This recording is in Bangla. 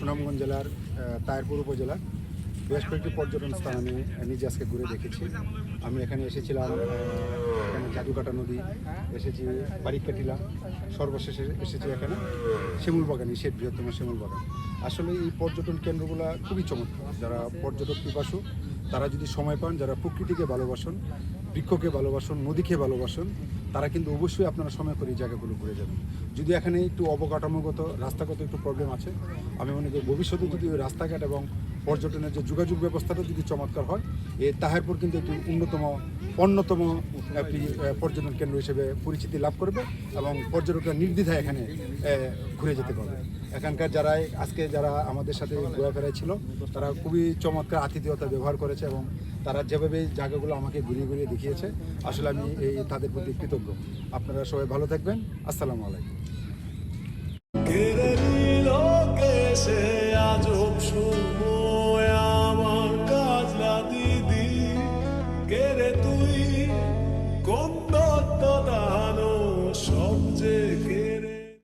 সুনামগঞ্জ জেলার তায়েরপুর উপজেলার বেশ কয়েকটি পর্যটন স্থান আমি নিজে আজকে ঘুরে দেখেছি। আমি এখানে এসেছিলাম, এখানে জাদুকাটা নদী এসেছি, বারিকা টিলা, সর্বশেষে এসেছি এখানে শিমুল বাগান, এশিয়ার বৃহত্তম শিমুল বাগান। আসলে এই পর্যটন কেন্দ্রগুলো খুবই চমৎকার। যারা পর্যটক পিপাসু তারা যদি সময় পান, যারা প্রকৃতিকে ভালোবাসেন, বৃক্ষকে ভালোবাসেন, নদীকে ভালোবাসেন, তারা কিন্তু অবশ্যই আপনারা সময় করে এই জায়গাগুলো ঘুরে যাবেন। যদি এখানে একটু অবকাঠামোগত রাস্তাগত একটু প্রবলেম আছে, আমি মনে করি ভবিষ্যতে যদি ওই রাস্তাঘাট এবং পর্যটনের যে যোগাযোগ ব্যবস্থাটা যদি চমৎকার হয়, তাহারপর কিন্তু একটি অন্যতম একটি পর্যটন কেন্দ্র হিসেবে পরিচিতি লাভ করবে এবং পর্যটকরা নির্দ্বিধায় এখানে ঘুরে যেতে পারবে। এখানকার যারা আমাদের সাথে ঘোরাফেরায় ছিল, তারা খুবই চমৎকার আতিথেয়তা ব্যবহার করেছে এবং তারা যেভাবে জায়গাগুলো আমাকে ঘুরিয়ে ঘুরিয়ে দেখিয়েছে, আসলে আমি তাদের প্রতি কৃতজ্ঞ। আপনারা সবাই ভালো থাকবেন। আসসালামু আলাইকুম।